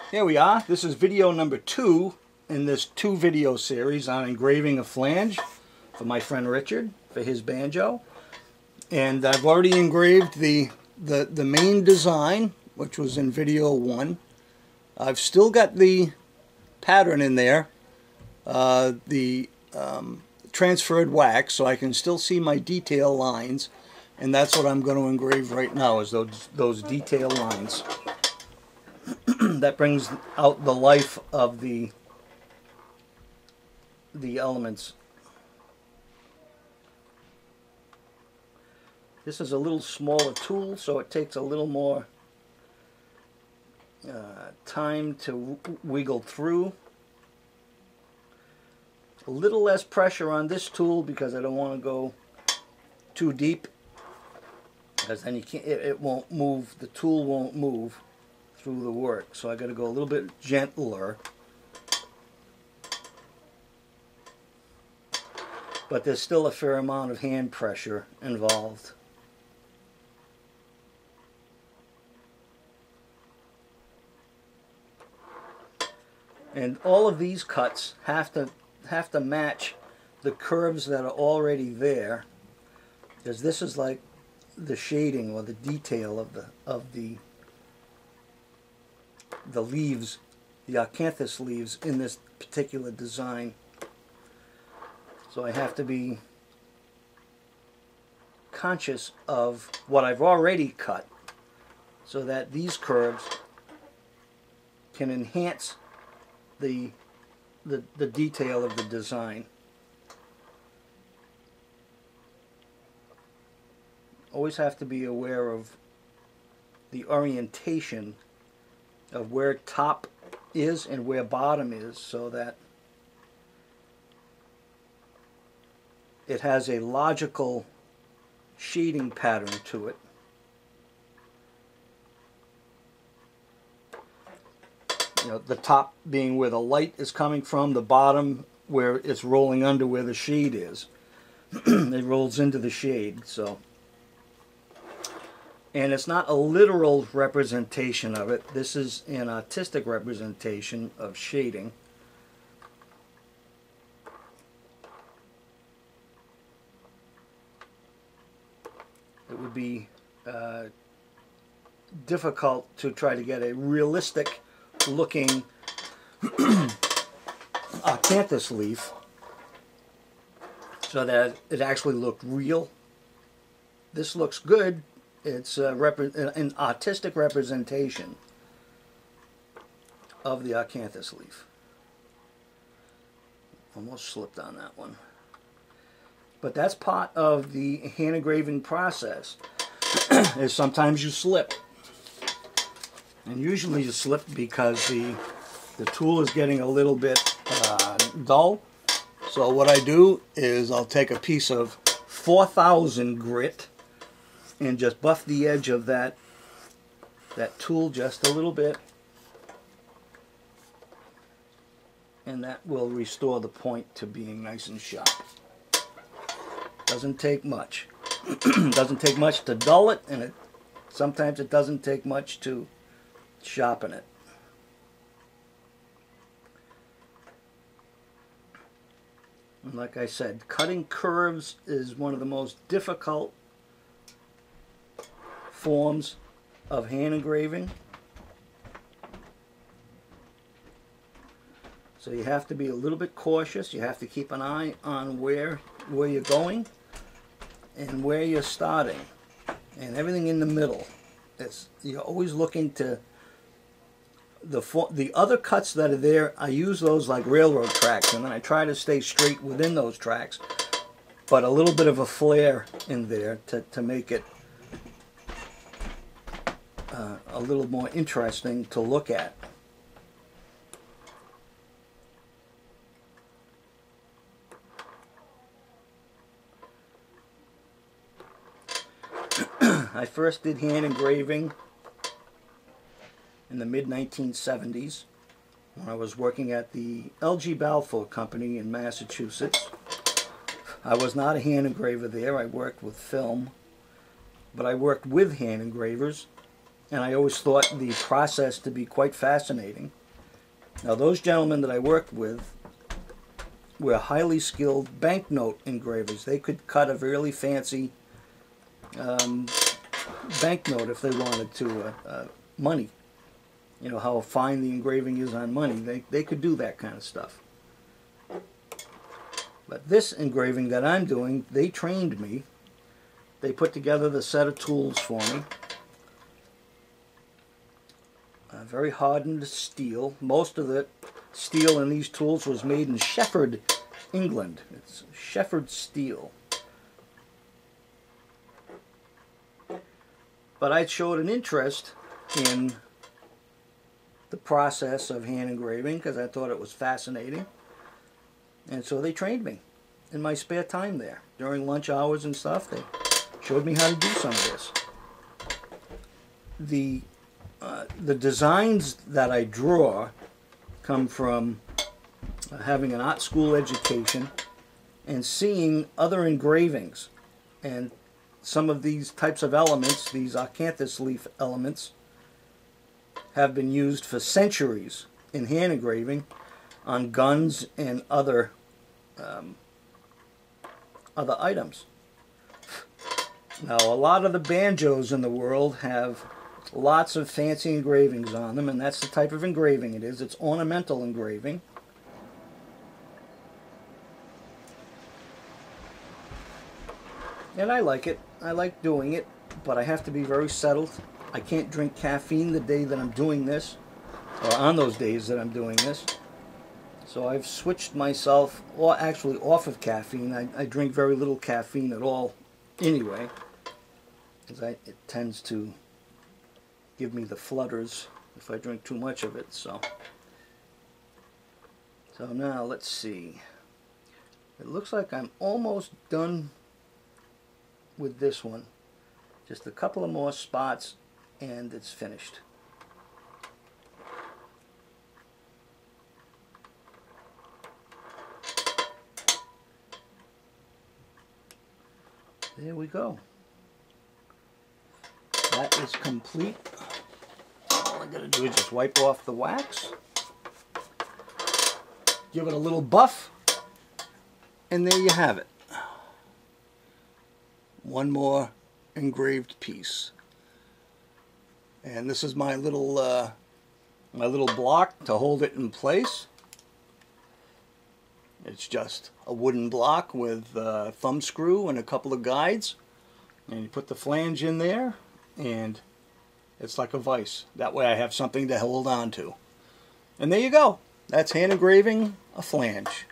Here we are. This is video number 2 in this 2-video series on engraving a flange for my friend Richard for his banjo. And I've already engraved the main design, which was in video 1. I've still got the pattern in there, the transferred wax, so I can still see my detail lines, and that's what I'm going to engrave right now, is those detail lines. That brings out the life of the elements. This is a little smaller tool, so it takes a little more time to wiggle through. A little less pressure on this tool because I don't want to go too deep, because then you can't, it won't move, the tool won't move through the work. So I got to go a little bit gentler. But there's still a fair amount of hand pressure involved. And all of these cuts have to match the curves that are already there, because this is like the shading or the detail of the leaves, the acanthus leaves in this particular design. So I have to be conscious of what I've already cut, so that these curves can enhance the detail of the design. Always have to be aware of the orientation of where top is and where bottom is, so that it has a logical shading pattern to it. You know, the top being where the light is coming from, the bottom where it's rolling under where the shade is. It rolls into the shade, so. And it's not a literal representation of it. This is an artistic representation of shading. It would be difficult to try to get a realistic looking acanthus leaf so that it actually looked real. This looks good. It's an artistic representation of the acanthus leaf. Almost slipped on that one. But that's part of the hand engraving process. Is sometimes you slip. And usually you slip because the tool is getting a little bit dull. So what I do is I'll take a piece of 4000 grit and just buff the edge of that tool just a little bit, and that will restore the point to being nice and sharp. Doesn't take much. Doesn't take much to dull it, and sometimes it doesn't take much to sharpen it. And like I said, cutting curves is one of the most difficult forms of hand engraving. So you have to be a little bit cautious. You have to keep an eye on where you're going and where you're starting, and everything in the middle. You're always looking to the other cuts that are there. I use those like railroad tracks, and then I try to stay straight within those tracks, but a little bit of a flare in there to make it a little more interesting to look at. I first did hand engraving in the mid-1970s when I was working at the L.G. Balfour Company in Massachusetts. I was not a hand engraver there. I worked with film, but I worked with hand engravers, and I always thought the process to be quite fascinating. Now those gentlemen that I worked with were highly skilled banknote engravers. They could cut a really fancy banknote if they wanted to, money. You know how fine the engraving is on money. They could do that kind of stuff. But this engraving that I'm doing, they trained me. They put together the set of tools for me. Very hardened steel. Most of the steel in these tools was made in Shefford, England. It's Shefford steel. But I showed an interest in the process of hand engraving because I thought it was fascinating. And so they trained me in my spare time there. During lunch hours and stuff, they showed me how to do some of this. The designs that I draw come from having an art school education and seeing other engravings. And some of these types of elements, these acanthus leaf elements, have been used for centuries in hand engraving on guns and other items. Now, a lot of the banjos in the world have lots of fancy engravings on them, and that's the type of engraving it is. It's ornamental engraving. And I like it. I like doing it, but I have to be very settled. I can't drink caffeine the day that I'm doing this, or on those days that I'm doing this. So I've switched myself, or actually off of caffeine. I drink very little caffeine at all anyway, because it tends to give me the flutters if I drink too much of it. So now let's see. It looks like I'm almost done with this one. Just a couple of more spots and it's finished. There we go. That is complete. All I gotta do is just wipe off the wax, give it a little buff, and there you have it. One more engraved piece. And this is my little block to hold it in place. It's just a wooden block with a thumb screw and a couple of guides. And you put the flange in there, and it's like a vise. That way I have something to hold on to. And there you go. That's hand engraving a flange.